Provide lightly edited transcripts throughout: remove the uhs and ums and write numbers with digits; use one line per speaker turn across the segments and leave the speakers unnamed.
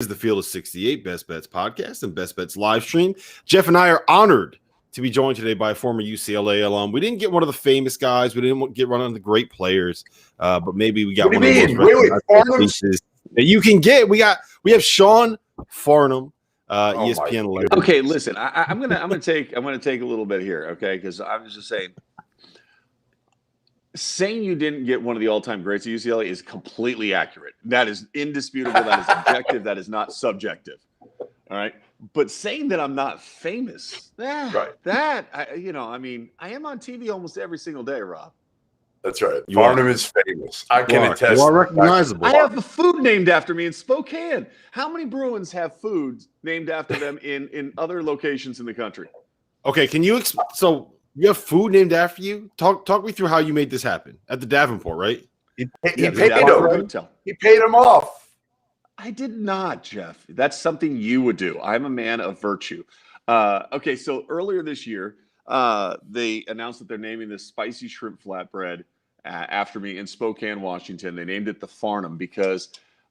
is the Field of 68 Best Bets podcast and Best Bets live stream. Jeff and I are honored to be joined today by a former UCLA alum. We didn't get one of the famous guys. We didn't get one of the great players, but maybe we got one of the most recognized that you can get. We have Sean Farnham, ESPN legend.
Okay, listen, I'm gonna take a little bit here, okay? Because I was just saying you didn't get one of the all-time greats at UCLA is completely accurate. That is indisputable. That is objective. That is not subjective. All right. But saying that I'm not famous, I am on TV almost every single day, Rob.
That's right. Farnham is famous. I can attest.
You are recognizable.
I have a food named after me in Spokane. How many Bruins have foods named after them in other locations in the country?
Okay, can you so you have food named after you? Talk me through how you made this happen at the Davenport, right?
He paid him off.
I did not, Jeff. That's something you would do. I'm a man of virtue. Okay, so earlier this year, they announced that they're naming this spicy shrimp flatbread after me in Spokane, Washington. They named it the Farnham because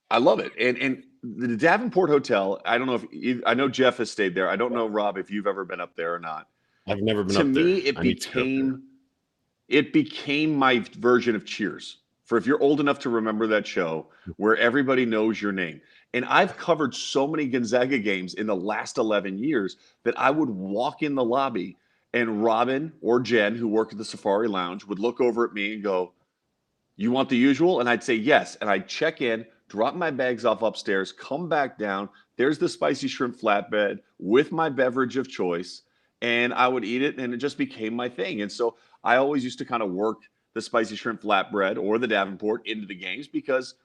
I love it. And the Davenport Hotel, I don't know I know Jeff has stayed there. I don't know, Rob, if you've ever been up there or not.
I've never been
up
there.
To me, it became my version of Cheers. For if you're old enough to remember that show where everybody knows your name. And I've covered so many Gonzaga games in the last 11 years that I would walk in the lobby and Robin or Jen, who work at the Safari Lounge, would look over at me and go, "You want the usual?" And I'd say yes. And I'd check in, drop my bags off upstairs, come back down. There's the spicy shrimp flatbread with my beverage of choice. And I would eat it, and it just became my thing. And so I always used to kind of work the spicy shrimp flatbread or the Davenport into the games because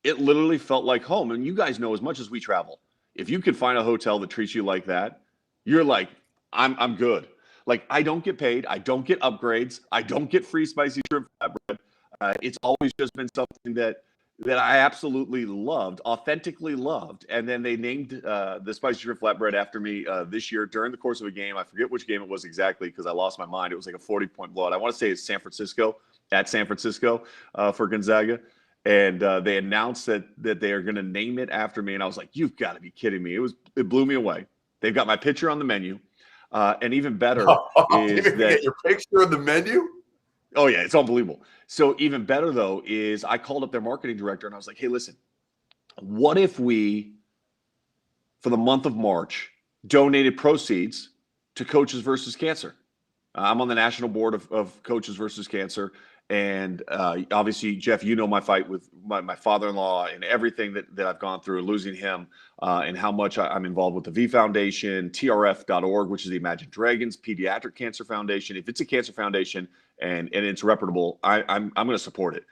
it literally felt like home. And you guys know, as much as we travel, if you can find a hotel that treats you like that, you're like, I'm good. Like, I don't get paid. I don't get upgrades. I don't get free spicy shrimp flatbread. It's always just been something that I absolutely loved, authentically loved. And then they named the spicy shrimp flatbread after me this year during the course of a game. I forget which game it was exactly because I lost my mind. It was like a 40-point blowout. I want to say it's San Francisco for Gonzaga. And they announced that they are going to name it after me. And I was like, you've got to be kidding me. It blew me away. They've got my picture on the menu. And even better is that
get your picture on the menu.
Oh, yeah, it's unbelievable. So even better, though, is I called up their marketing director and I was like, hey, listen, what if we, for the month of March, donated proceeds to Coaches versus Cancer? I'm on the national board of Coaches versus Cancer. And obviously, Jeff, you know my fight with my father-in-law and everything that I've gone through, losing him, and how much I'm involved with the V Foundation, TRF.org, which is the Imagine Dragons Pediatric Cancer Foundation. If it's a cancer foundation and it's reputable, I'm going to support it.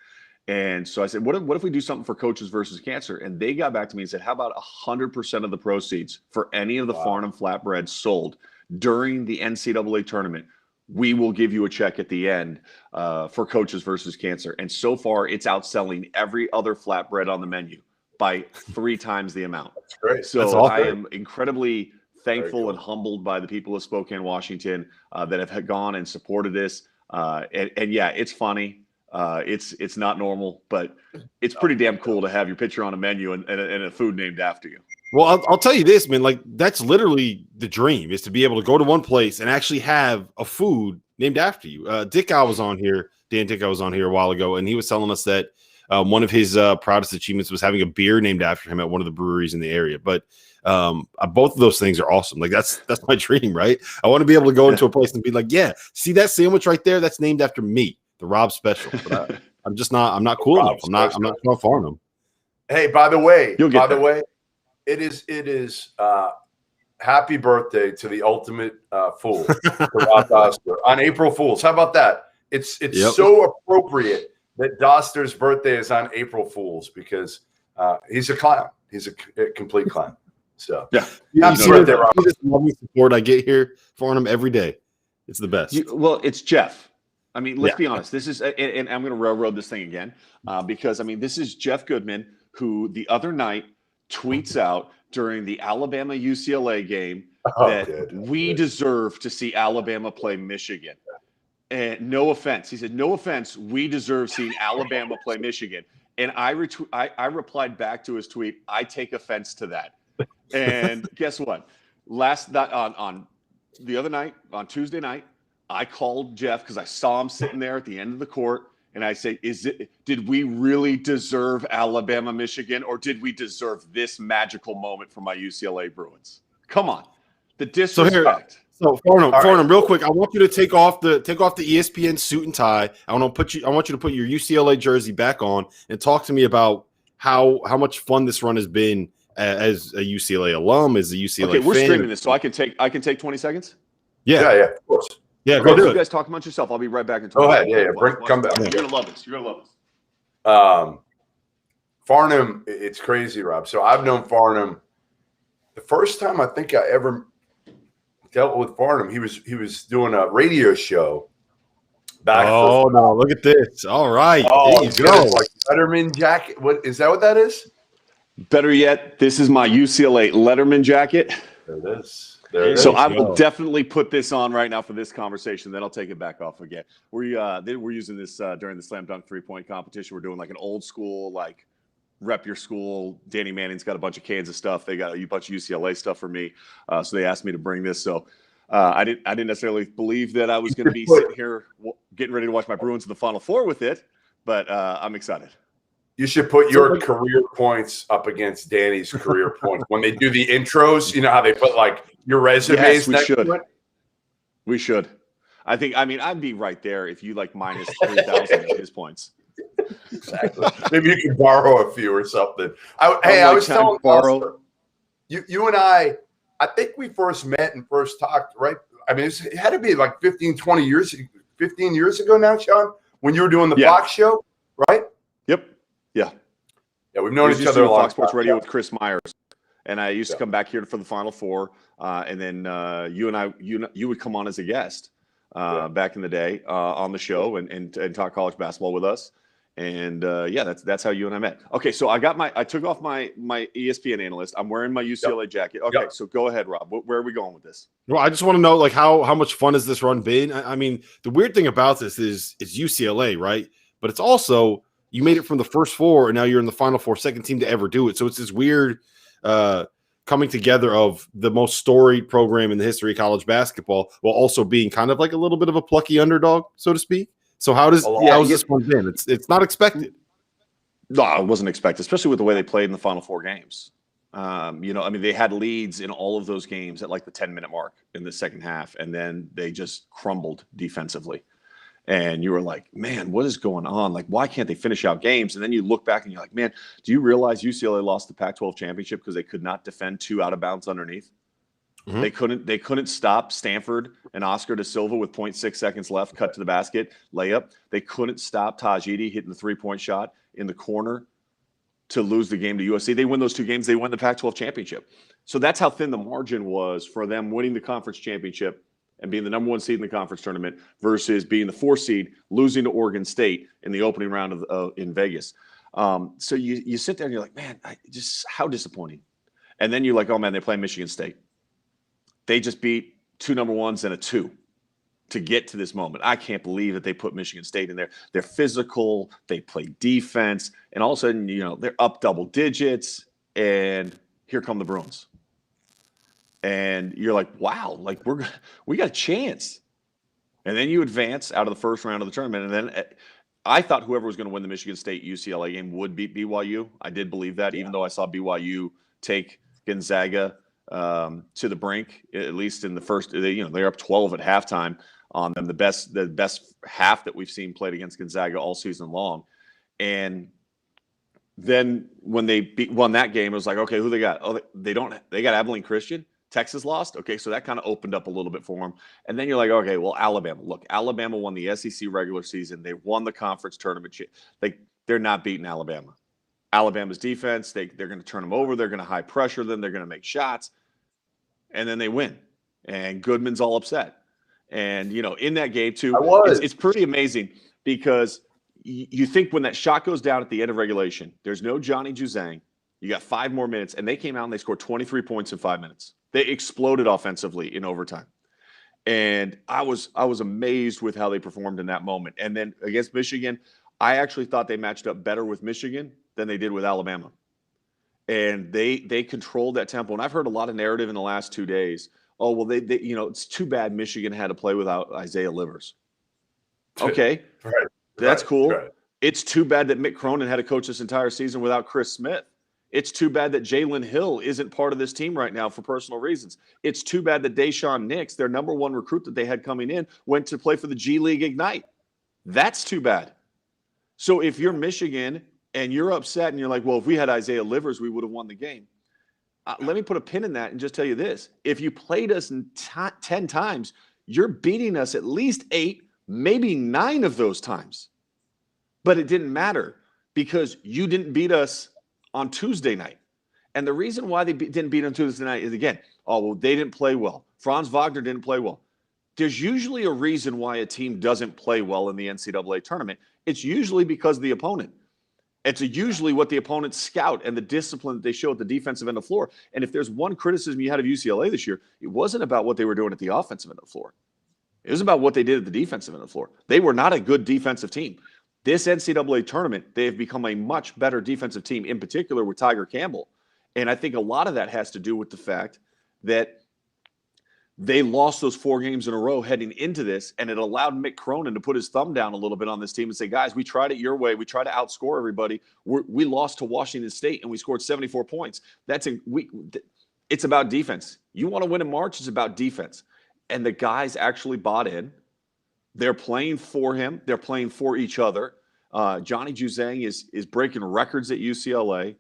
And so I said, what if we do something for Coaches versus Cancer? And they got back to me and said, how about 100% of the proceeds for any of the Farnham flatbreads sold during the NCAA tournament? We will give you a check at the end for Coaches versus Cancer. And so far, it's outselling every other flatbread on the menu by 3 times the amount.
That's great.
So I am incredibly thankful and humbled by the people of Spokane, Washington that have gone and supported this. And yeah, it's funny. It's not normal, but it's pretty damn cool to have your picture on a menu and a food named after you.
Well, I'll tell you this, man. Like, that's literally the dream, is to be able to go to one place and actually have a food named after you. Dan Dickau was on here a while ago, and he was telling us that one of his proudest achievements was having a beer named after him at one of the breweries in the area. But both of those things are awesome. Like, that's my dream, right? I want to be able to go into a place and be like, yeah, see that sandwich right there? That's named after me, the Rob Special. But I'm not cool enough. I'm not Sean Farnham.
Hey, by the way, it is happy birthday to the ultimate fool, to Rob Dauster, on April Fool's. How about that? It's so appropriate that Dauster's birthday is on April Fool's because he's a clown. He's a complete clown. So
yeah, the loving support I get here for him every day. It's the best.
Well, it's Jeff. I mean, let's be honest. This is, and I'm going to railroad this thing again because this is Jeff Goodman, who the other night tweets out during the Alabama UCLA game that we deserve to see Alabama play Michigan. And no offense. He said, no offense, we deserve seeing Alabama play Michigan. And I replied back to his tweet, I take offense to that. And guess what? On the other night, on Tuesday night, I called Jeff because I saw him sitting there at the end of the court. And I say, did we really deserve Alabama, Michigan, or did we deserve this magical moment from my UCLA Bruins? Come on. The disrespect.
So Farnham, real quick, I want you to take off the ESPN suit and tie. I want you to put your UCLA jersey back on and talk to me about how much fun this run has been as a UCLA alum, as a UCLA fan.
Okay, we're streaming this, so I can take 20 seconds.
Yeah, of course.
Yeah, go do it.
You guys talk amongst yourself. I'll be right back.
Go ahead. Yeah. Come back.
You're gonna love this.
Farnham, it's crazy, Rob. So I've known Farnham. The first time I think I ever dealt with Farnham, he was doing a radio show.
No! Look at this. All right,
there you go. Like Letterman jacket. What is that? What that is?
Better yet, this is my UCLA Letterman jacket.
There it is.
So I will definitely put this on right now for this conversation. Then I'll take it back off again. We're using this during the slam dunk 3-point competition. We're doing like an old school, like rep your school. Danny Manning's got a bunch of Kansas stuff. They got a bunch of UCLA stuff for me. So they asked me to bring this. So I didn't necessarily believe that I was going to be sitting here getting ready to watch my Bruins in the Final Four with it, but I'm excited.
You should put your career points up against Danny's career points when they do the intros. You know how they put like your resumes.
Yes, we should. I mean, I'd be right there if you like minus 3,000 of his points.
Exactly. Maybe you can borrow a few or something. I was telling Dauster, you and I think we first met and first talked, right? I mean, it had to be like 15 years ago now, Sean, when you were doing the Fox show, right?
Yep. Yeah.
Yeah, we've known each other a long
Fox Sports Radio with Chris Myers. And I used to come back here for the Final Four. And then you would come on as a guest back in the day on the show and talk college basketball with us. And that's how you and I met. Okay, so I took off my ESPN analyst. I'm wearing my UCLA jacket. Okay, so go ahead, Rob. Where are we going with this?
Well, I just want to know like how much fun has this run been? I mean, the weird thing about this is it's UCLA, right? But it's also you made it from the first four, and now you're in the Final Four, second team to ever do it. So it's this weird coming together of the most storied program in the history of college basketball, while also being kind of like a little bit of a plucky underdog, so to speak. So how's this one been? It's not expected.
No, it wasn't expected, especially with the way they played in the Final Four games. They had leads in all of those games at like the 10-minute mark in the second half, and then they just crumbled defensively. And you were like, man, what is going on? Like, why can't they finish out games? And then you look back and you're like, man, do you realize UCLA lost the Pac-12 championship because they could not defend 2 out of bounds underneath? Mm-hmm. They couldn't stop Stanford and Oscar da Silva with 0.6 seconds left, cut to the basket, layup. They couldn't stop Taj Edey hitting the 3-point shot in the corner to lose the game to USC. They win those 2 games, they win the Pac-12 championship. So that's how thin the margin was for them winning the conference championship and being the number 1 seed in the conference tournament versus being the 4th seed, losing to Oregon State in the opening round in Vegas. So you sit there and you're like, man, how disappointing. And then you're like, oh man, they play Michigan State. They just beat 2 number 1s and a 2 to get to this moment. I can't believe that they put Michigan State in there. They're physical, they play defense, and all of a sudden, they're up double digits, and here come the Bruins. And you're like, wow, like we got a chance. And then you advance out of the first round of the tournament. And then I thought whoever was going to win the Michigan State UCLA game would beat BYU. I did believe that, even though I saw BYU take Gonzaga to the brink, at least in the first. They're up 12 at halftime on them. The best half that we've seen played against Gonzaga all season long. And then when they won that game, it was like, okay, who they got? Oh, they got Abilene Christian. Texas lost. Okay, so that kind of opened up a little bit for them. And then you're like, okay, well, Alabama. Look, Alabama won the SEC regular season. They won the conference tournament. They're not beating Alabama. Alabama's defense, they're going to turn them over. They're going to high pressure them. They're going to make shots. And then they win. And Goodman's all upset. And, in that game, too, it's pretty amazing because you think when that shot goes down at the end of regulation, there's no Johnny Juzang. You got 5 more minutes, and they came out and they scored 23 points in 5 minutes. They exploded offensively in overtime. And I was amazed with how they performed in that moment. And then against Michigan, I actually thought they matched up better with Michigan than they did with Alabama. And they controlled that tempo. And I've heard a lot of narrative in the last 2 days. Oh, well, they it's too bad Michigan had to play without Isaiah Livers. Okay, that's cool. Right. It's too bad that Mick Cronin had to coach this entire season without Chris Smith. It's too bad that Jalen Hill isn't part of this team right now for personal reasons. It's too bad that Deshaun Nix, their number one recruit that they had coming in, went to play for the G League Ignite. That's too bad. So if you're Michigan and you're upset and you're like, well, if we had Isaiah Livers, we would have won the game. Let me put a pin in that and just tell you this. If you played us 10 times, you're beating us at least 8, maybe 9 of those times. But it didn't matter because you didn't beat us on Tuesday night. And the reason why they didn't beat on Tuesday night is, again, they didn't play well. Franz Wagner didn't play well. There's usually a reason why a team doesn't play well in the NCAA tournament. It's usually because of the opponent. It's usually what the opponents scout and the discipline that they show at the defensive end of the floor. And if there's one criticism you had of UCLA this year, it wasn't about what they were doing at the offensive end of the floor. It was about what they did at the defensive end of the floor. They were not a good defensive team. This NCAA tournament, they have become a much better defensive team, in particular with Tiger Campbell. And I think a lot of that has to do with the fact that they lost those 4 games in a row heading into this, and it allowed Mick Cronin to put his thumb down a little bit on this team and say, guys, we tried it your way. We tried to outscore everybody. We lost to Washington State, and we scored 74 points. It's about defense. You want to win in March, it's about defense. And the guys actually bought in. They're playing for him. They're playing for each other. Johnny Juzang is breaking records at UCLA.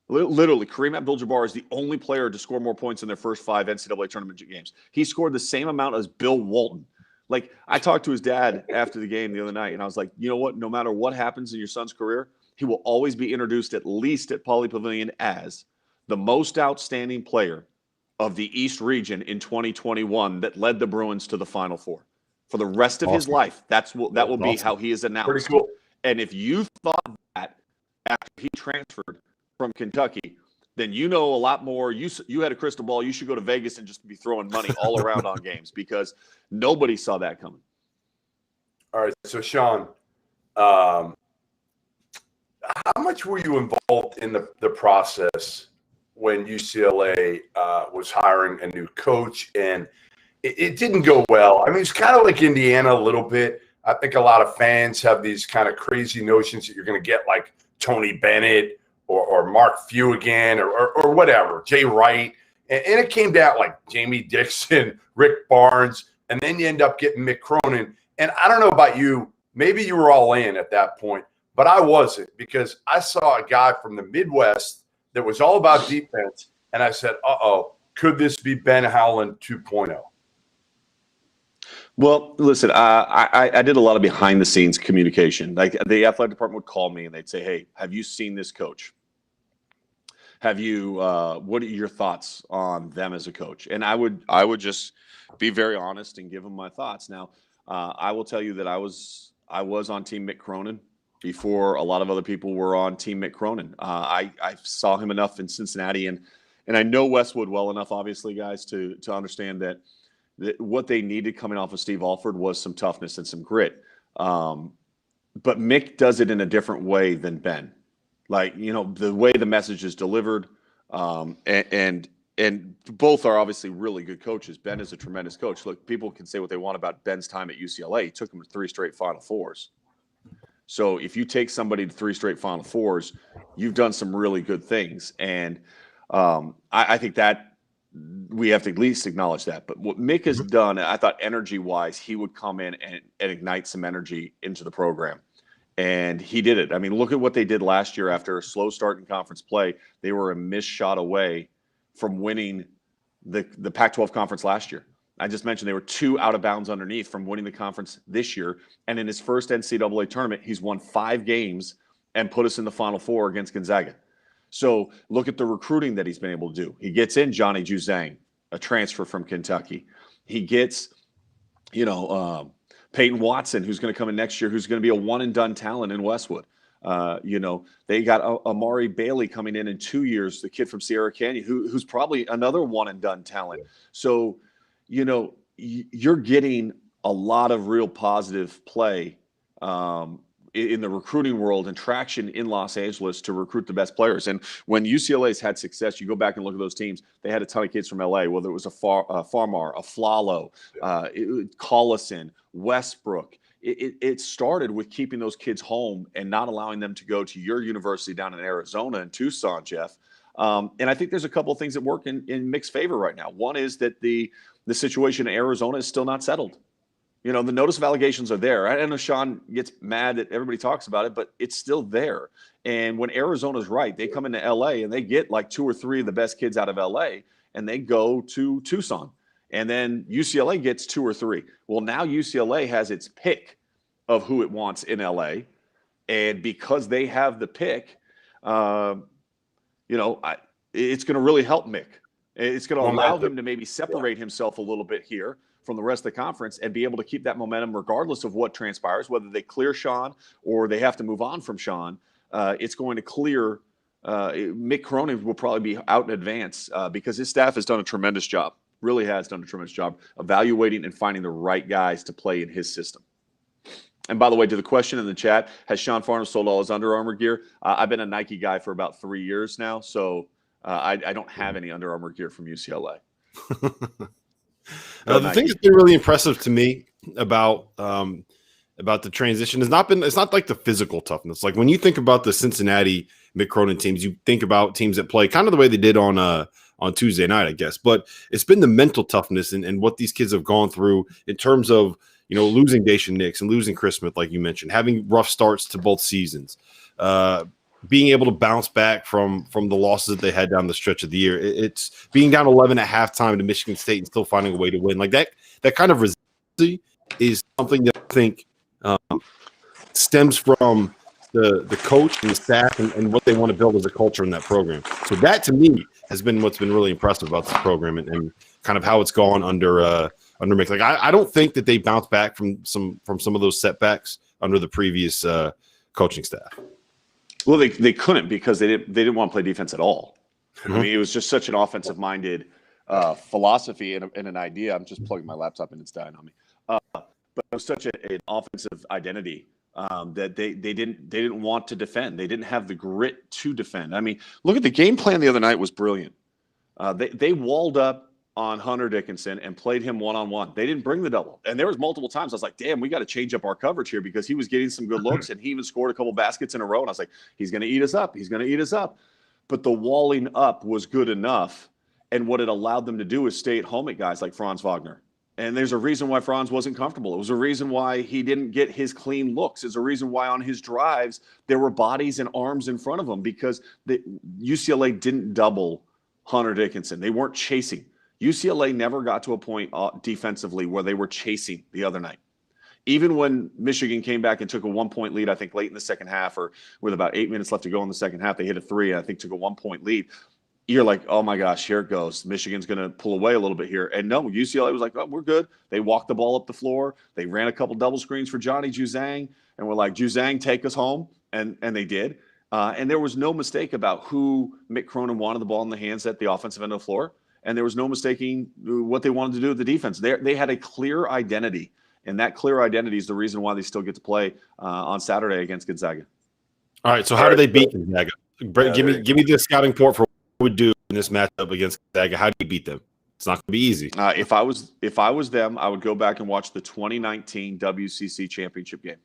Literally, Kareem Abdul-Jabbar is the only player to score more points in their first 5 NCAA tournament games. He scored the same amount as Bill Walton. Like, I talked to his dad after the game the other night, and I was like, you know what? No matter what happens in your son's career, he will always be introduced, at least at Pauley Pavilion, as the most outstanding player of the East region in 2021 that led the Bruins to the Final Four. For the rest of his life, that will be how he is announced. Pretty cool. And if you thought that after he transferred from Kentucky, then you know a lot more. You had a crystal ball. You should go to Vegas and just be throwing money all around on games because nobody saw that coming.
All right, so Sean, how much were you involved in the process when UCLA was hiring a new coach and it didn't go well? I mean, it's kind of like Indiana a little bit. I think a lot of fans have these kind of crazy notions that you're going to get like Tony Bennett or Mark Few again or whatever, Jay Wright. And it came down like Jamie Dixon, Rick Barnes, and then you end up getting Mick Cronin. And I don't know about you, maybe you were all in at that point, but I wasn't because I saw a guy from the Midwest that was all about defense. And I said, could this be Ben Howland 2.0?
Well, listen, I did a lot of behind-the-scenes communication. Like the athletic department would call me and they'd say, "Hey, have you seen this coach? Have you? What are your thoughts on them as a coach?" And I would just be very honest and give them my thoughts. Now, I will tell you that I was on Team Mick Cronin before a lot of other people were on Team Mick Cronin. I saw him enough in Cincinnati, and I know Westwood well enough, obviously, guys, to understand that what they needed coming off of Steve Alford was some toughness and some grit. But Mick does it in a different way than Ben. Like, the way the message is delivered, and both are obviously really good coaches. Ben is a tremendous coach. Look, people can say what they want about Ben's time at UCLA. He took him to 3 straight Final Fours. So if you take somebody to 3 straight Final Fours, you've done some really good things. And I think that we have to at least acknowledge that. But what Mick has done, I thought energy-wise, he would come in and ignite some energy into the program. And he did it. I mean, look at what they did last year after a slow start in conference play. They were a missed shot away from winning the Pac-12 conference last year. I just mentioned they were 2 out of bounds underneath from winning the conference this year. And in his first NCAA tournament, he's won 5 games and put us in the Final Four against Gonzaga. So look at the recruiting that he's been able to do. He gets in Johnny Juzang, a transfer from Kentucky. He gets, Peyton Watson, who's going to come in next year, who's going to be a one-and-done talent in Westwood. They got Amari Bailey coming in 2 years, the kid from Sierra Canyon, who's probably another one-and-done talent. So, you're getting a lot of real positive play in the recruiting world and traction in Los Angeles to recruit the best players. And when UCLA's had success, you go back and look at those teams. They had a ton of kids from LA, whether it was a Farmar, a Flalo, Collison, Westbrook. It started with keeping those kids home and not allowing them to go to your university down in Arizona and Tucson, Jeff. And I think there's a couple of things that work in Mick's favor right now. One is that the situation in Arizona is still not settled. You know, the notice of allegations are there. I know Sean gets mad that everybody talks about it, but it's still there. And when Arizona's right, they come into LA and they get like 2 or 3 of the best kids out of LA and they go to Tucson. And then UCLA gets 2 or 3. Well, now UCLA has its pick of who it wants in LA. And because they have the pick, it's going to really help Mick. It's going to allow him to maybe separate himself a little bit here from the rest of the conference and be able to keep that momentum regardless of what transpires, whether they clear Sean or they have to move on from Sean. It's going to clear. Mick Cronin will probably be out in advance because his staff has done a tremendous job, really has done a tremendous job evaluating and finding the right guys to play in his system. And by the way, to the question in the chat, has Sean Farnham sold all his Under Armour gear? I've been a Nike guy for about 3 years now, so I don't have any Under Armour gear from UCLA.
The thing that's been really impressive to me about the transition has not been, it's not like the physical toughness. Like when you think about the Cincinnati Mick Cronin teams, you think about teams that play kind of the way they did on Tuesday night, I guess. But it's been the mental toughness and what these kids have gone through in terms of, losing Dacian Nix and losing Chris Smith, like you mentioned, having rough starts to both seasons, being able to bounce back from the losses that they had down the stretch of the year. It's being down 11 at halftime to Michigan State and still finding a way to win. Like that kind of resiliency is something that I think stems from the coach and the staff and what they want to build as a culture in that program. So that to me has been what's been really impressive about this program and kind of how it's gone under Mick. Like I don't think that they bounced back from some of those setbacks under the previous coaching staff.
Well, they couldn't because they didn't want to play defense at all. Mm-hmm. I mean, it was just such an offensive-minded philosophy and an idea. I'm just plugging my laptop and it's dying on me. But it was such an offensive identity that they didn't want to defend. They didn't have the grit to defend. I mean, look at the game plan the other night was brilliant. They walled up on Hunter Dickinson and played him one-on-one. They didn't bring the double. And there was multiple times I was like, damn, we got to change up our coverage here because he was getting some good looks and he even scored a couple baskets in a row. And I was like, he's going to eat us up. He's going to eat us up. But the walling up was good enough. And what it allowed them to do is stay at home at guys like Franz Wagner. And there's a reason why Franz wasn't comfortable. It was a reason why he didn't get his clean looks. There's a reason why on his drives, there were bodies and arms in front of him because UCLA didn't double Hunter Dickinson. They weren't chasing. UCLA never got to a point defensively where they were chasing the other night. Even when Michigan came back and took a 1-point lead, I think late in the second half or with about 8 minutes left to go in the second half, they hit a 3 and I think took a 1-point lead. You're like, oh my gosh, here it goes. Michigan's going to pull away a little bit here. And no, UCLA was like, oh, we're good. They walked the ball up the floor. They ran a couple double screens for Johnny Juzang. And we're like, Juzang, take us home. And they did. And there was no mistake about who Mick Cronin wanted the ball in the hands at the offensive end of the floor. And there was no mistaking what they wanted to do with the defense. They had a clear identity, and that clear identity is the reason why they still get to play on Saturday against Gonzaga. All right,
so how do they beat Gonzaga? Give me the scouting report for what we would do in this matchup against Gonzaga. How do you beat them? It's not going to be easy.
If I was them, I would go back and watch the 2019 WCC championship game,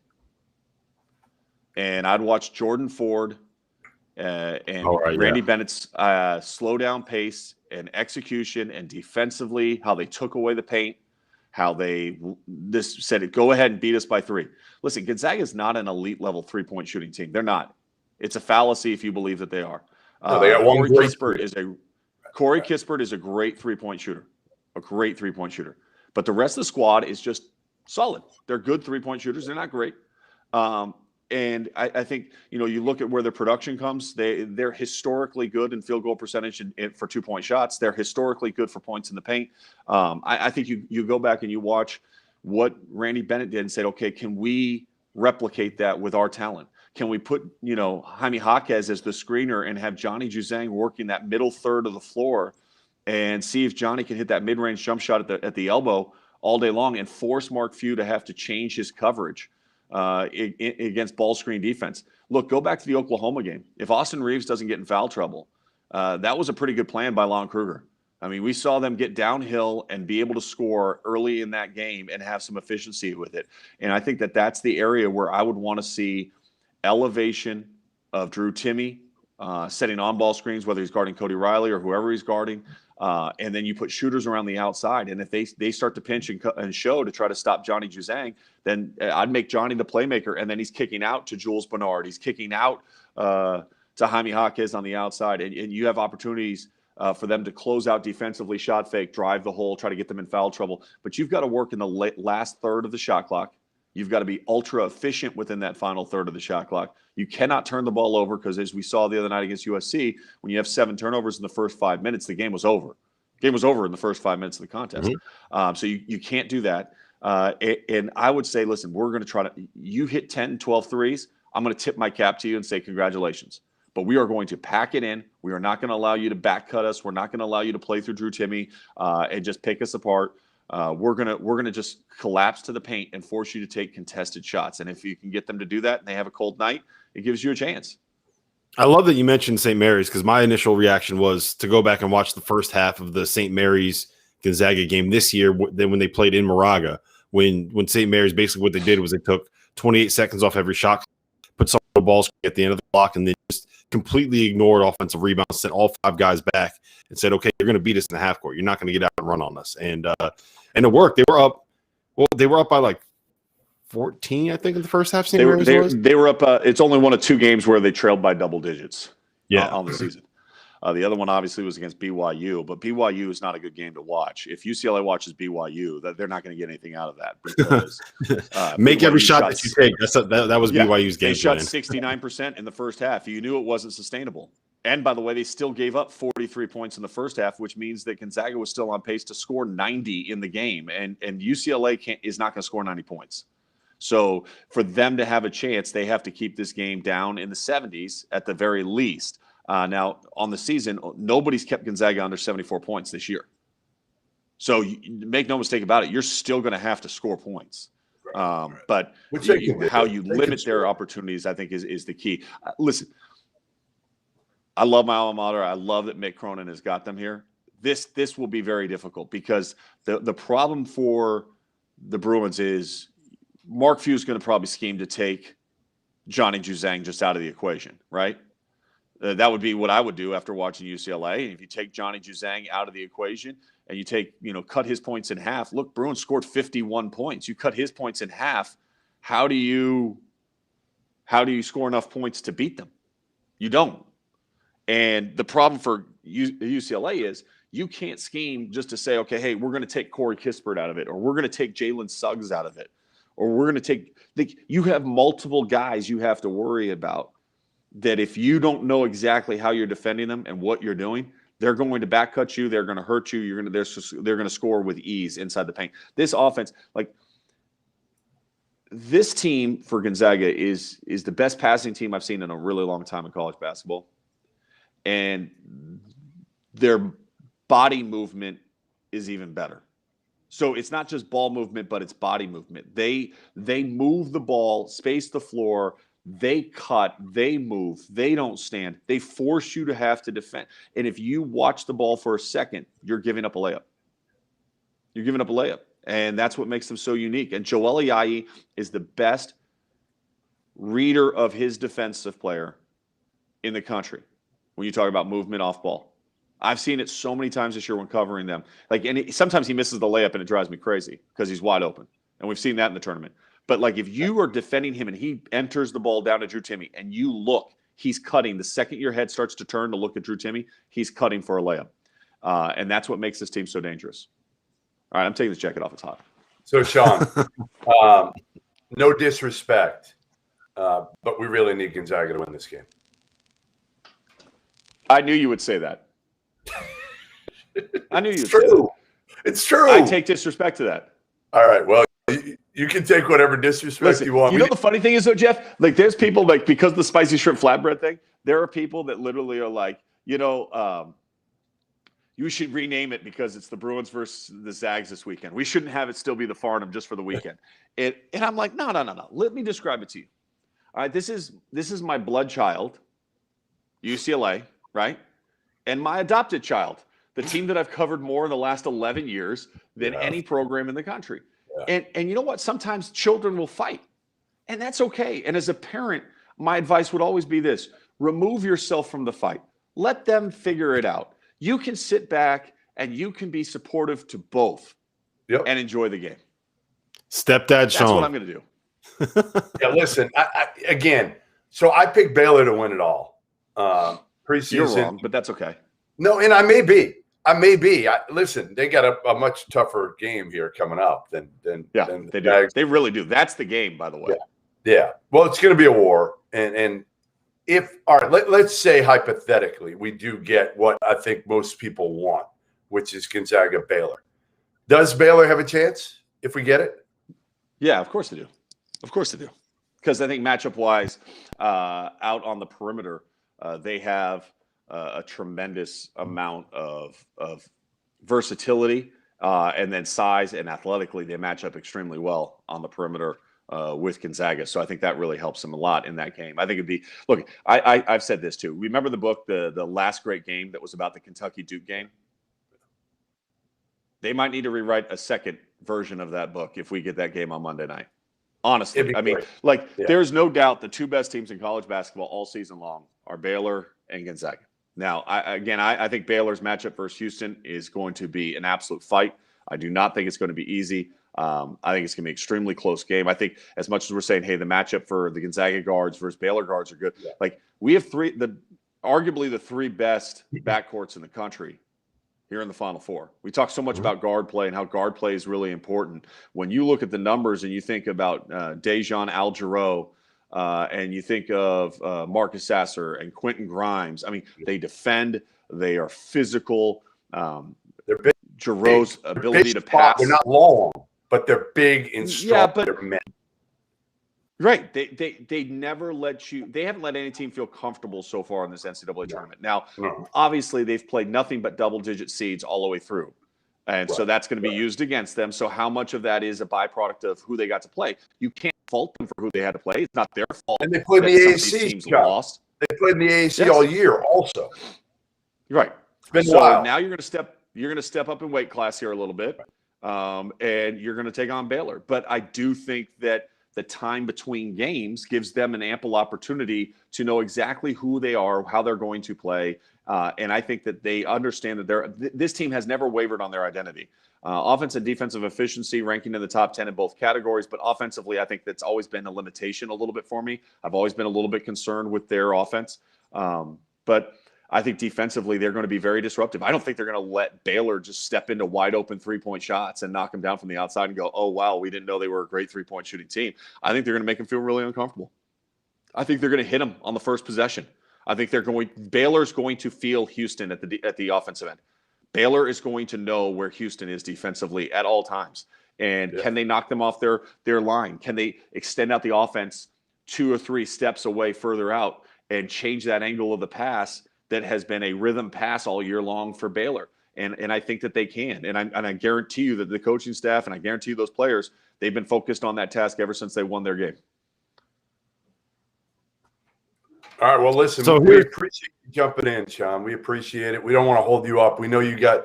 and I'd watch Jordan Ford and Randy Bennett's slow down pace and execution and defensively, how they took away the paint, how they said, go ahead and beat us by 3. Listen, Gonzaga is not an elite level 3-point shooting team. They're not. It's a fallacy if you believe that they are.
No, they got one
Corey Kispert is a great 3-point shooter, But the rest of the squad is just solid. They're good 3-point shooters. They're not great. And I think, you look at where their production comes, they're historically good in field goal percentage for 2-point shots. They're historically good for points in the paint. I think you go back and you watch what Randy Bennett did and said, okay, can we replicate that with our talent? Can we put, Jaime Jaquez as the screener and have Johnny Juzang working that middle third of the floor and see if Johnny can hit that mid-range jump shot at the elbow all day long and force Mark Few to have to change his coverage? against ball screen defense. Look, go back to the Oklahoma game. If Austin Reeves doesn't get in foul trouble, that was a pretty good plan by Lon Kruger. I mean, we saw them get downhill and be able to score early in that game and have some efficiency with it. And I think that that's the area where I would want to see elevation of Drew Timme, setting on-ball screens, whether he's guarding Cody Riley or whoever he's guarding. And then you put shooters around the outside. And if they start to pinch and show to try to stop Johnny Juzang, then I'd make Johnny the playmaker. And then he's kicking out to Jules Bernard. He's kicking out to Jaime Jaquez on the outside. And you have opportunities for them to close out defensively, shot fake, drive the hole, try to get them in foul trouble. But you've got to work in the last third of the shot clock. You've got to be ultra efficient within that final third of the shot clock. You cannot turn the ball over because, as we saw the other night against USC, when you have 7 turnovers in the first 5 minutes, the game was over. The game was over in the first 5 minutes of the contest. Mm-hmm. So you can't do that. And I would say, listen, we're going to try to – you hit 10, 12 threes, I'm going to tip my cap to you and say congratulations. But we are going to pack it in. We are not going to allow you to back cut us. We're not going to allow you to play through Drew Timme and just pick us apart. We're gonna just collapse to the paint and force you to take contested shots. And if you can get them to do that and they have a cold night, it gives you a chance.
I love that you mentioned St. Mary's because my initial reaction was to go back and watch the first half of the St. Mary's Gonzaga game this year. Then when they played in Moraga, when St. Mary's basically what they did was they took 28 seconds off every shot, put some of the balls at the end of the block, and then just completely ignored offensive rebounds, sent all 5 guys back, and said, "Okay, you're going to beat us in the half court. You're not going to get out and run on us." And it worked. They were up. Well, they were up by like 14, I think, in the first half.
They were up. It's only one of 2 games where they trailed by double digits. On the season. The other one obviously was against BYU, but BYU is not a good game to watch. If UCLA watches BYU, they're not going to get anything out of that. Because,
make BYU every shot that you take. That was BYU's game.
They shot 69% in the first half. You knew it wasn't sustainable. And by the way, they still gave up 43 points in the first half, which means that Gonzaga was still on pace to score 90 in the game. And UCLA is not going to score 90 points. So for them to have a chance, they have to keep this game down in the 70s at the very least. Now, on the season, nobody's kept Gonzaga under 74 points this year. So make no mistake about it, you're still going to have to score points. But how you limit their opportunities, I think, is the key. Listen, I love my alma mater. I love that Mick Cronin has got them here. This will be very difficult because the problem for the Bruins is Mark Few is going to probably scheme to take Johnny Juzang just out of the equation, right? That would be what I would do after watching UCLA. And if you take Johnny Juzang out of the equation and you cut his points in half, look, Bruins scored 51 points. You cut his points in half. How do you score enough points to beat them? You don't. And the problem for UCLA is you can't scheme just to say, okay, hey, we're going to take Corey Kispert out of it, or we're going to take Jalen Suggs out of it, or we're going to take – you have multiple guys you have to worry about that if you don't know exactly how you're defending them and what you're doing, they're going to back cut you, they're going to hurt you, they're going to score with ease inside the paint. This offense, this team for Gonzaga is the best passing team I've seen in a really long time in college basketball. And their body movement is even better. So it's not just ball movement, but it's body movement. They move the ball, space the floor, they cut, they move, they don't stand. They force you to have to defend. And if you watch the ball for a second, you're giving up a layup. You're giving up a layup. And that's what makes them so unique. And Joel Ayayi is the best reader of his defensive player in the country when you talk about movement off ball. I've seen it so many times this year when covering them. Sometimes he misses the layup and it drives me crazy because he's wide open. And we've seen that in the tournament. But if you are defending him and he enters the ball down to Drew Timme and you look, he's cutting. The second your head starts to turn to look at Drew Timme, he's cutting for a layup. And that's what makes this team so dangerous. All right, I'm taking this jacket off. It's hot.
So, Sean, no disrespect, but we really need Gonzaga to win this game.
I knew you would say that. I knew you would
say that.
It's true. I take disrespect to that.
All right, well, you can take whatever disrespect you want.
You know the funny thing is, though, Jeff? There's people, because of the spicy shrimp flatbread thing, there are people that literally are you should rename it because it's the Bruins versus the Zags this weekend. We shouldn't have it still be the Farnham just for the weekend. And I'm like, no. Let me describe it to you. All right, this is my blood child, UCLA, right? And my adopted child, the team that I've covered more in the last 11 years than any program in the country. Yeah. And you know what? Sometimes children will fight, and that's okay. And as a parent, my advice would always be this: remove yourself from the fight. Let them figure it out. You can sit back and you can be supportive to both and enjoy the game.
Stepdad Sean.
That's what I'm going to do.
Yeah, listen, again, so I picked Baylor to win it all. Preseason.
You're wrong, but that's okay.
No, and I may be. Listen, they got a much tougher game here coming up than
they do. They really do. That's the game, by the way.
Yeah. Well, it's going to be a war, and if all right, let's say hypothetically we do get what I think most people want, which is Gonzaga Baylor. Does Baylor have a chance if we get it?
Yeah, of course they do. Of course they do. Because I think matchup-wise, out on the perimeter, they have a tremendous amount of versatility, and then size and athletically, they match up extremely well on the perimeter with Gonzaga. So I think that really helps them a lot in that game. I think it'd be – look, I've said this too. Remember the book, The Last Great Game, that was about the Kentucky-Duke game? They might need to rewrite a second version of that book if we get that game on Monday night. Honestly, I mean, there's no doubt the two best teams in college basketball all season long are Baylor and Gonzaga. Now, I think Baylor's matchup versus Houston is going to be an absolute fight. I do not think it's going to be easy. I think it's going to be an extremely close game. I think as much as we're saying, hey, the matchup for the Gonzaga guards versus Baylor guards are good. Yeah. Like we have arguably the three best backcourts in the country here in the Final Four. We talk so much about guard play and how guard play is really important. When you look at the numbers and you think about Dejan Algero and you think of Marcus Sasser and Quentin Grimes, I mean, they defend, they are physical.
They're big.
Giroux's ability to pass.
They're not long, but they're big and strong. Yeah, but they're men.
Right. They never let you – they haven't let any team feel comfortable so far in this NCAA tournament. Now, obviously, they've played nothing but double-digit seeds all the way through. And so that's going to be used against them. So how much of that is a byproduct of who they got to play? You can't fault them for who they had to play. It's not their fault.
And they played in the AAC.
Lost.
They played in the AAC all year also.
Right.
It's been a while.
Now you're going to step up in weight class here a little bit, and you're going to take on Baylor. But I do think that the time between games gives them an ample opportunity to know exactly who they are, how they're going to play. And I think that they understand that this team has never wavered on their identity. Offense and defensive efficiency ranking in the top 10 in both categories, but offensively, I think that's always been a limitation a little bit for me. I've always been a little bit concerned with their offense. But I think defensively, they're going to be very disruptive. I don't think they're going to let Baylor just step into wide open three-point shots and knock them down from the outside and go, oh, wow, we didn't know they were a great three-point shooting team. I think they're going to make them feel really uncomfortable. I think they're going to hit them on the first possession. I think Baylor's going to feel Houston at the offensive end. Baylor is going to know where Houston is defensively at all times. And can they knock them off their line? Can they extend out the offense 2 or 3 steps away further out and change that angle of the pass that has been a rhythm pass all year long for Baylor? And I think that they can. And I guarantee you that the coaching staff and I guarantee you those players, they've been focused on that task ever since they won their game.
All right, well, listen, we appreciate you jumping in, Sean. We appreciate it. We don't want to hold you up. We know you got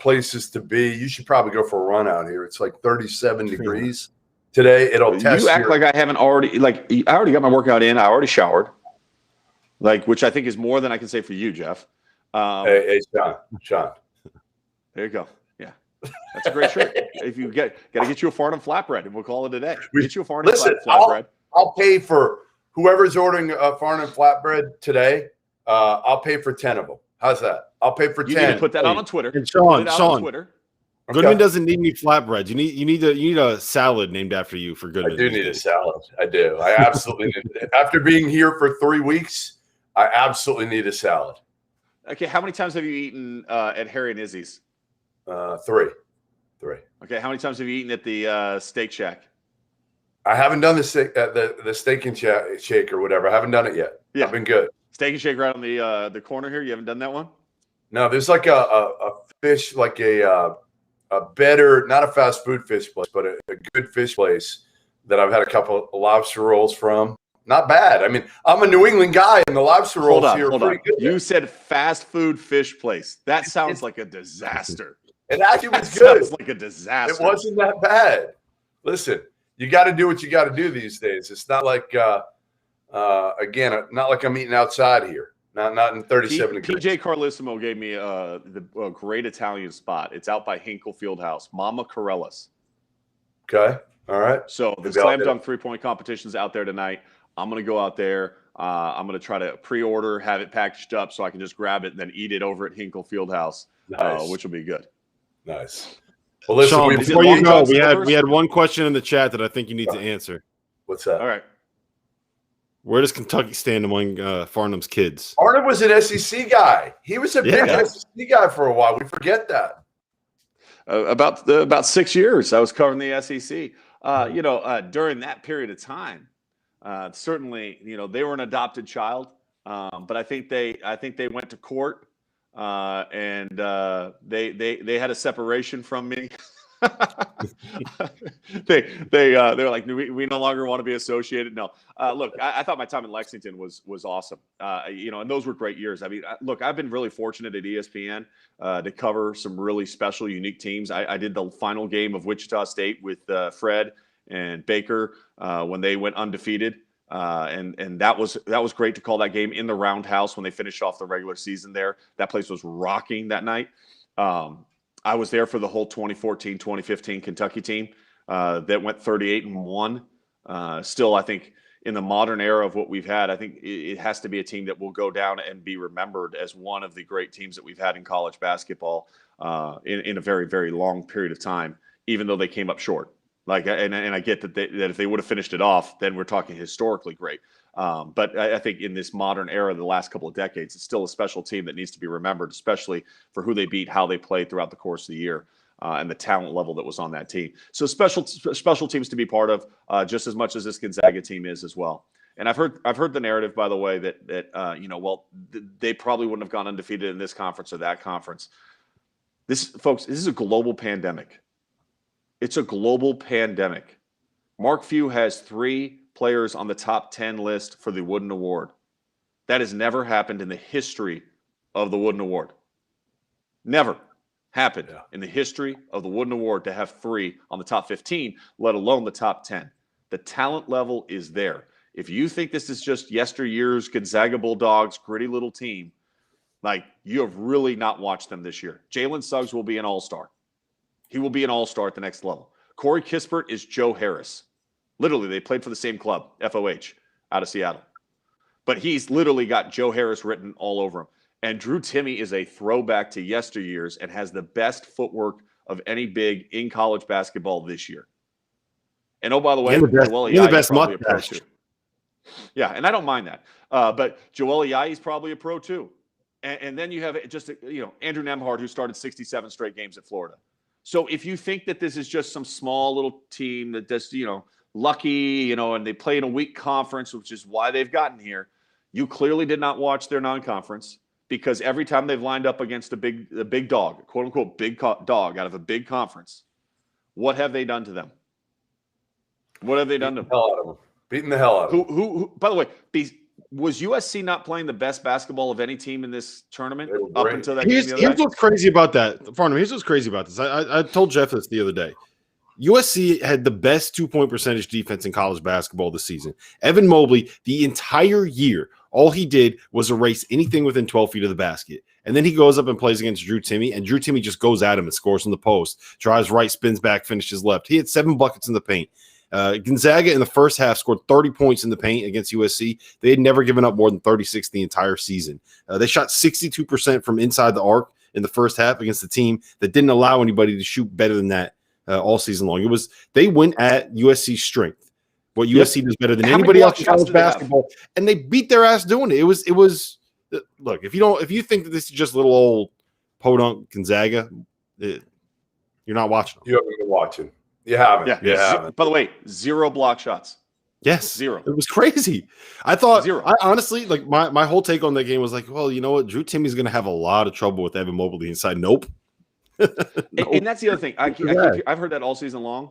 places to be. You should probably go for a run out here. It's like 37 degrees today. It'll test
you. Act like I haven't already – like I already got my workout in. I already showered, which I think is more than I can say for you, Jeff.
Hey, Sean.
There you go. Yeah. That's a great shirt. If you got to get you a Farnham flatbread, and we'll call it a day. Get you a Farnham flatbread.
I'll pay for – whoever's ordering a Farnham flatbread today, I'll pay for 10 of them. How's that? I'll pay for 10.
You need to put that on Twitter.
And Sean,
on Twitter.
Goodman doesn't need any flatbreads. You need a salad named after you for Goodman.
I do need a salad. I do. I absolutely need it. After being here for 3 weeks, I absolutely need a salad.
Okay, how many times have you eaten at Harry and Izzy's?
3.
Okay, how many times have you eaten at the Steak Shack?
I haven't done the steak and shake or whatever. I haven't done it yet. Yeah, I've been good.
Steak and Shake right on the corner here. You haven't done that one?
No, there's like a fish, like a better, not a fast food fish place, but a good fish place that I've had a couple of lobster rolls from. Not bad. I mean, I'm a New England guy, and the lobster rolls here are pretty good.
You said fast food fish place. That sounds like a disaster.
It actually was good.
Sounds like a disaster.
It wasn't that bad. Listen, you got to do what you got to do these days. It's not like, again, not like I'm eating outside here. Not in 37 degrees.
PJ Carlissimo gave me a great Italian spot. It's out by Hinkle Fieldhouse. Mama Corellas.
Okay. All right.
So the slam dunk 3-point competition's out there tonight. I'm going to go out there. I'm going to try to pre-order, have it packaged up so I can just grab it and then eat it over at Hinkle Fieldhouse, which will be good.
Nice. Well, listen,
Sean, before you go, we had one question in the chat that I think you need to answer.
What's that?
All right.
Where does Kentucky stand among Farnham's kids?
Farnham was an SEC guy. He was a big SEC guy for a while. We forget that.
About 6 years, I was covering the SEC. During that period of time, certainly, they were an adopted child, but I think they went to court, and they had a separation from me. They're like, we no longer want to be associated. No, look, I thought my time in Lexington was awesome. And those were great years. I mean, look, I've been really fortunate at ESPN to cover some really special, unique teams. I did the final game of Wichita State with Fred and Baker when they went undefeated. And that was great to call that game in the Roundhouse when they finished off the regular season there. That place was rocking that night. I was there for the whole 2014-2015 Kentucky team that went 38-1. Still, I think in the modern era of what we've had, I think it has to be a team that will go down and be remembered as one of the great teams that we've had in college basketball in a very, very long period of time, even though they came up short. And I get that if they would have finished it off, then we're talking historically great. But I think in this modern era, the last couple of decades, it's still a special team that needs to be remembered, especially for who they beat, how they played throughout the course of the year, and the talent level that was on that team. So special teams to be part of, just as much as this Gonzaga team is as well. And I've heard the narrative, by the way, that they probably wouldn't have gone undefeated in this conference or that conference. This is a global pandemic. It's a global pandemic. Mark Few has 3 players on the top 10 list for the Wooden Award. That has never happened in the history of the Wooden Award. Never happened in the history of the Wooden Award to have 3 on the top 15, let alone the top 10. The talent level is there. If you think this is just yesteryear's Gonzaga Bulldogs, gritty little team, you have really not watched them this year. Jalen Suggs will be an all-star. He will be an all-star at the next level. Corey Kispert is Joe Harris. Literally, they played for the same club, FOH, out of Seattle. But he's literally got Joe Harris written all over him. And Drew Timme is a throwback to yesteryears and has the best footwork of any big in college basketball this year. And oh, by the way, Joel Ayayi is probably a pro too. Yeah, and I don't mind that. But Joel Ayayi is probably a pro too. And then you have Andrew Nembhard, who started 67 straight games at Florida. So if you think that this is just some small little team that does, lucky, and they play in a weak conference, which is why they've gotten here, you clearly did not watch their non-conference, because every time they've lined up against a big dog, quote unquote, big dog out of a big conference, what have they done to them? What have they done to them?
Beating the hell out of them.
Who by the way, was USC not playing the best basketball of any team in this tournament up until that game?
Here's what's crazy about that, Farnham. Here's what's crazy about this. I told Jeff this the other day. USC had the best 2-point percentage defense in college basketball this season. Evan Mobley, the entire year, all he did was erase anything within 12 feet of the basket. And then he goes up and plays against Drew Timme, and Drew Timme just goes at him and scores from the post, drives right, spins back, finishes left. He had 7 buckets in the paint. Gonzaga in the first half scored 30 points in the paint against USC. They had never given up more than 36 the entire season. They shot 62% from inside the arc in the first half against the team that didn't allow anybody to shoot better than that all season long. They went at USC's strength. What USC does better than anybody else in college basketball, and they beat their ass doing it. It was look, if you think that this is just little old podunk Gonzaga, you're not watching them.
You haven't been watching. You haven't.
Yeah. By the way, 0 block shots.
Yes.
0.
It was crazy. I thought
0.
I honestly like my whole take on that game was like, well, you know what? Drew Timmy's gonna have a lot of trouble with Evan Mobley inside. Nope.
Nope. And that's the other thing. I've heard that all season long.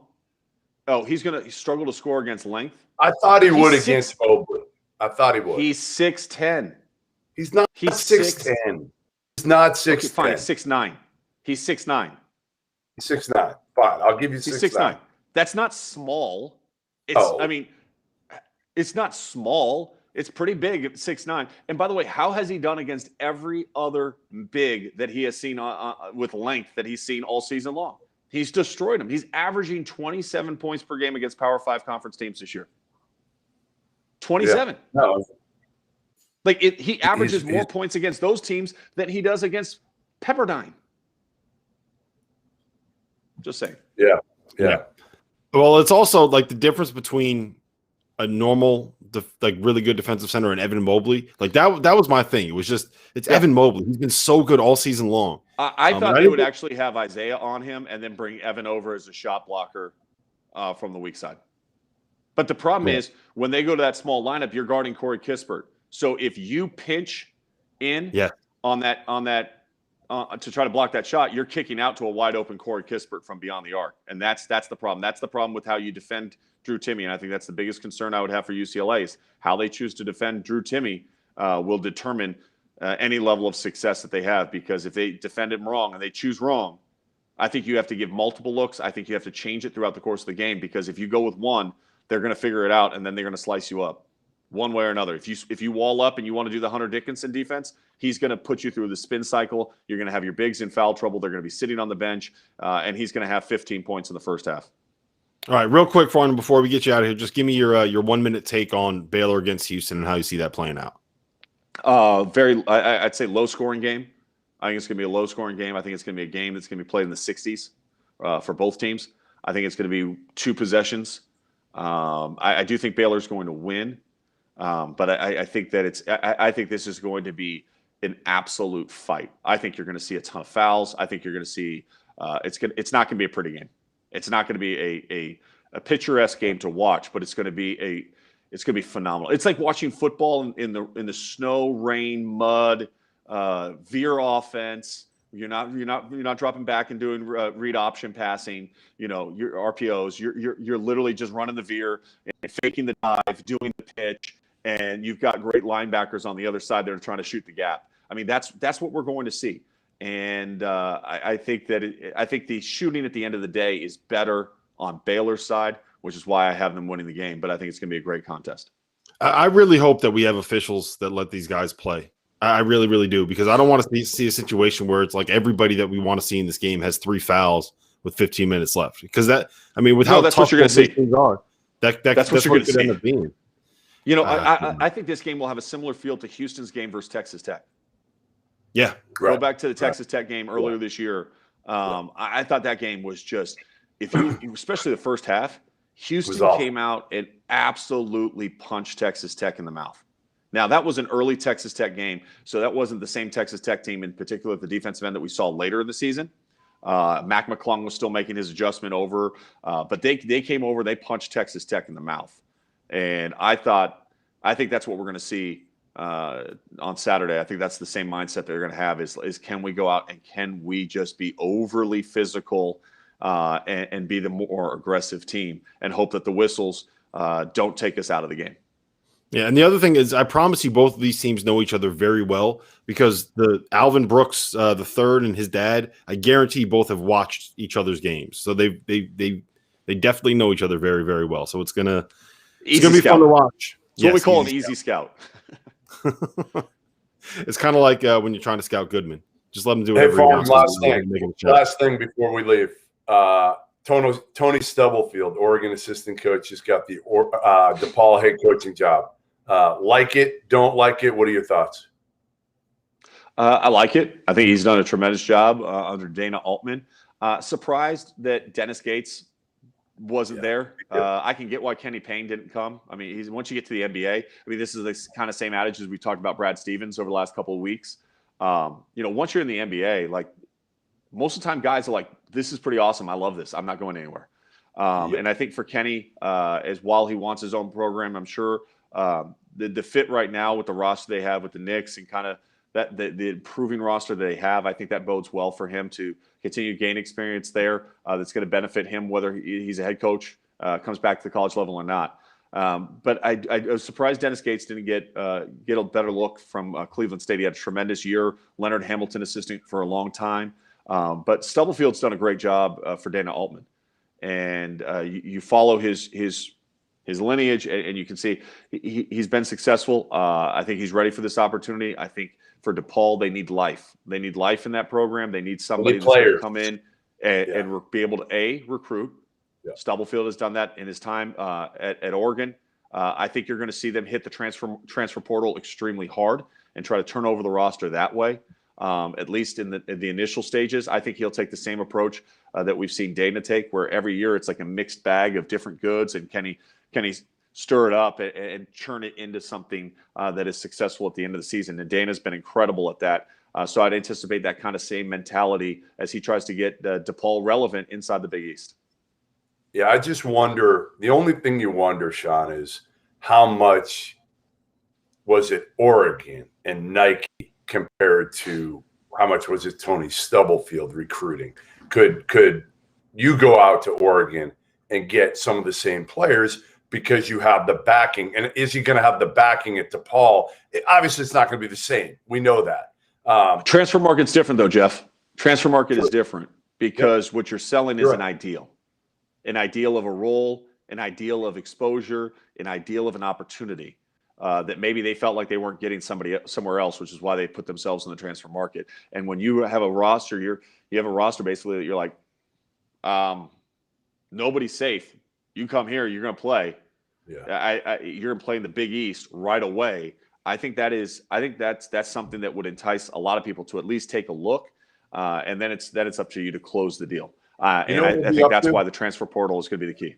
Oh, he's gonna struggle to score against length.
I thought he would against Mobley. I thought he would.
He's 6'10".
He's not 6'10". He's not 6'10".
Okay, fine, 6'9". He's 6'9".
He's 6'9". Fine, I'll give you 6'9".
He's 6'9". That's not small. I mean, it's not small. It's pretty big at 6'9". And by the way, how has he done against every other big that he has seen with length that he's seen all season long? He's destroyed him. He's averaging 27 points per game against Power 5 conference teams this year. 27.
Yeah. No.
Like he averages more points against those teams than he does against Pepperdine. Just saying.
Yeah.
Well, it's also like the difference between a normal, like really good defensive center and Evan Mobley. Like that was my thing. It was just Evan Mobley. He's been so good all season long.
I thought they would actually have Isaiah on him and then bring Evan over as a shot blocker from the weak side. But the problem is when they go to that small lineup, you're guarding Corey Kispert. So if you pinch in on that to try to block that shot, you're kicking out to a wide open Corey Kispert from beyond the arc, and that's the problem. That's the problem with how you defend Drew Timme, and I think that's the biggest concern I would have for UCLA is how they choose to defend Drew Timme will determine any level of success that they have. Because if they defend him wrong and they choose wrong, I think you have to give multiple looks. I think you have to change it throughout the course of the game because if you go with one, they're going to figure it out and then they're going to slice you up one way or another. If you wall up and you want to do the Hunter Dickinson defense, he's going to put you through the spin cycle. You're going to have your bigs in foul trouble. They're going to be sitting on the bench, and he's going to have 15 points in the first half.
All right, real quick, Farnham, before we get you out of here, just give me your 1 minute take on Baylor against Houston and how you see that playing out.
I'd say low scoring game. I think it's going to be a low scoring game. I think it's going to be a game that's going to be played in the 60s for both teams. I think it's going to be 2 possessions. I do think Baylor's going to win. But I think that I think this is going to be an absolute fight. I think you're going to see a ton of fouls. I think you're going to see it's not going to be a pretty game. It's not going to be a picturesque game to watch, but it's going to be phenomenal. It's like watching football in the snow, rain, mud, veer offense. You're not dropping back and doing read option passing. You know, your RPOs. You're literally just running the veer and faking the dive, doing the pitch. And you've got great linebackers on the other side that are trying to shoot the gap. I mean, that's what we're going to see. And I think the shooting at the end of the day is better on Baylor's side, which is why I have them winning the game. But I think it's going to be a great contest.
I really hope that we have officials that let these guys play. I really, really do, because I don't want to see a situation where it's like everybody that we want to see in this game has 3 fouls with 15 minutes left. Because with how
that's
tough
what you're going to see.
Things are, that's what you're going to end up being.
You know, I think this game will have a similar feel to Houston's game versus Texas Tech.
Yeah.
Go back to the Texas Tech game earlier this year. I thought that game was just, especially the first half, Houston came out and absolutely punched Texas Tech in the mouth. Now, that was an early Texas Tech game, so that wasn't the same Texas Tech team, in particular at the defensive end, that we saw later in the season. Mac McClung was still making his adjustment over, but they came over, they punched Texas Tech in the mouth. And I think that's what we're going to see on Saturday. I think that's the same mindset they're going to have is can we go out and can we just be overly physical and be the more aggressive team and hope that the whistles don't take us out of the game.
Yeah, and the other thing is I promise you both of these teams know each other very well because the Alvin Brooks, the third, and his dad, I guarantee both have watched each other's games. So they definitely know each other very, very well. So it's going to be fun to watch.
It's what we call an easy scout.
It's kind of like when you're trying to scout Goodman. Just let him do it.
Hey, Farm, last thing before we leave. Tony Stubblefield, Oregon assistant coach, just got the DePaul head coaching job. Like it, don't like it. What are your thoughts?
I like it. I think he's done a tremendous job under Dana Altman. Surprised that Dennis Gates wasn't there. I can get why Kenny Payne didn't come. I mean, once you get to the NBA, I mean, this is the kind of same adage as we talked about Brad Stevens over the last couple of weeks. Once you're in the NBA, like most of the time guys are like, this is pretty awesome. I love this. I'm not going anywhere. And I think for Kenny, as while he wants his own program, I'm sure the fit right now with the roster they have with the Knicks and kind of that the improving roster that they have, I think that bodes well for him to continue to gain experience there. That's going to benefit him whether he's a head coach, comes back to the college level or not. But I was surprised Dennis Gates didn't get a better look from Cleveland State. He had a tremendous year. Leonard Hamilton assistant for a long time. But Stubblefield's done a great job for Dana Altman. And you follow his lineage, and you can see he's been successful. I think he's ready for this opportunity. I think for DePaul, they need life. They need life in that program. They need somebody that's going to come in and be able to recruit. Yeah. Stubblefield has done that in his time at Oregon. I think you're going to see them hit the transfer portal extremely hard and try to turn over the roster that way. At least in the initial stages. I think he'll take the same approach that we've seen Dana take, where every year it's like a mixed bag of different goods, and can he stir it up and churn it into something that is successful at the end of the season. And Dana's been incredible at that. So I'd anticipate that kind of same mentality as he tries to get DePaul relevant inside the Big East.
Yeah, I just wonder, the only thing you wonder, Sean, is how much was it Oregon and Nike compared to how much was it Tony Stubblefield recruiting? Could you go out to Oregon and get some of the same players because you have the backing? And is he going to have the backing at DePaul? Obviously, it's not going to be the same. We know that.
Transfer market's different, though, Jeff. Transfer market is different because what you're selling is an ideal of a role, an ideal of exposure, an ideal of an opportunity. That maybe they felt like they weren't getting somebody somewhere else, which is why they put themselves in the transfer market. And when you have a roster, you have a roster basically that you're like, nobody's safe. You come here, you're going to play. Yeah, you're going to play in the Big East right away. I think that's something that would entice a lot of people to at least take a look, and then it's up to you to close the deal. I think that's why the transfer portal is going to be the key.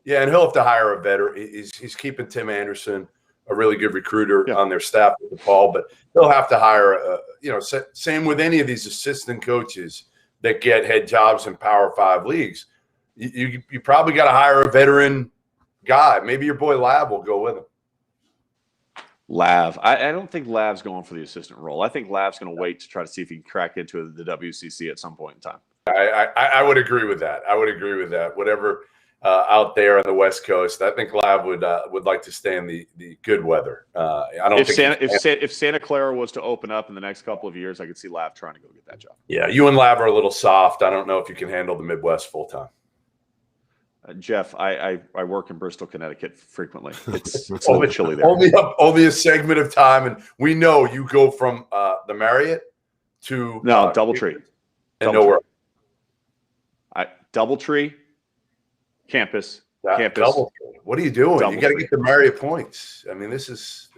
Yeah, and he'll have to hire a veteran. He's keeping Tim Anderson, a really good recruiter on their staff at DePaul, but they'll have to hire, same with any of these assistant coaches that get head jobs in Power 5 leagues. You probably got to hire a veteran guy. Maybe your boy Lav will go with him.
Lav. I don't think Lav's going for the assistant role. I think Lav's going to wait to try to see if he can crack into the WCC at some point in time.
I would agree with that. Whatever out there on the West Coast, I think Lav would like to stay in the good weather. I don't
if Santa Clara was to open up in the next couple of years, I could see Lav trying to go get that job.
Yeah, you and Lav are a little soft. I don't know if you can handle the Midwest full time.
Jeff, I work in Bristol, Connecticut frequently. It's a little chilly there.
Only a segment of time, and we know you go from the Marriott to
DoubleTree,
and nowhere.
DoubleTree, campus.
What are you doing? You got to get the Marriott points. I mean, this is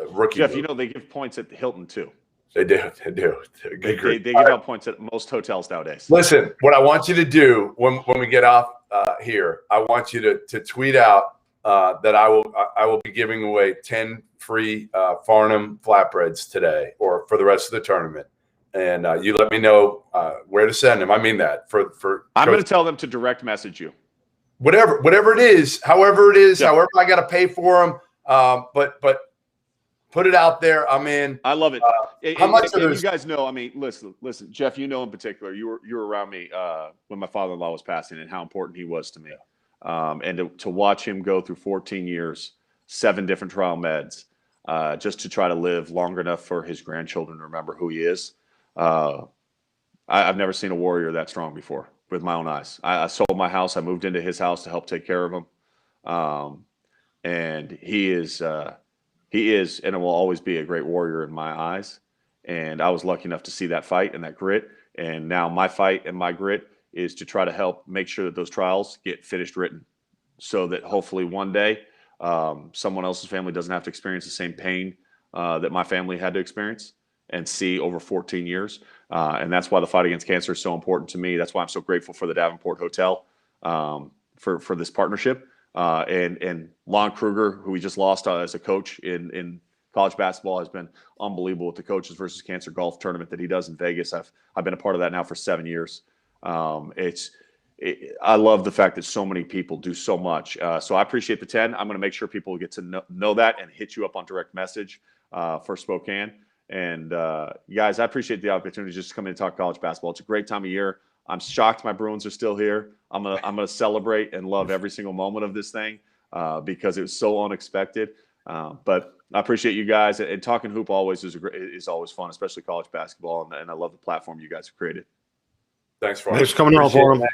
a rookie.
Jeff, they give points at the Hilton too.
They do.
They give out points at most hotels nowadays.
Listen, what I want you to do when we get off here, I want you to tweet out that I will be giving away 10 free Farnham flatbreads today or for the rest of the tournament. And you let me know where to send them. I mean that for
I'm going to tell them to direct message you.
Whatever it is, however I got to pay for them. But put it out there. I'm in.
I love it.
How much
you guys know? I mean, listen, Jeff. You know, in particular, you were around me when my father-in-law was passing, and how important he was to me. And to watch him go through 14 years, 7 different trial meds, just to try to live long enough for his grandchildren to remember who he is. I've never seen a warrior that strong before with my own eyes. I sold my house. I moved into his house to help take care of him. And he is and will always be a great warrior in my eyes. And I was lucky enough to see that fight and that grit. And now my fight and my grit is to try to help make sure that those trials get finished written so that hopefully one day someone else's family doesn't have to experience the same pain that my family had to experience and see over 14 years. And that's why the fight against cancer is so important to me. That's why I'm so grateful for the Davenport Hotel for this partnership. And Lon Kruger, who we just lost as a coach in college basketball, has been unbelievable with the Coaches versus Cancer golf tournament that he does in Vegas. I've been a part of that now for 7 years. I love the fact that so many people do so much. So I appreciate the 10. I'm going to make sure people get to know that and hit you up on direct message for Spokane. And guys, I appreciate the opportunity just to come in and talk college basketball. It's a great time of year. I'm shocked my Bruins are still here. I'm gonna celebrate and love every single moment of this thing because it was so unexpected. But I appreciate you guys, and talking hoop always is always fun, especially college basketball. And I love the platform you guys have created.
Thanks for
coming on, Farnham.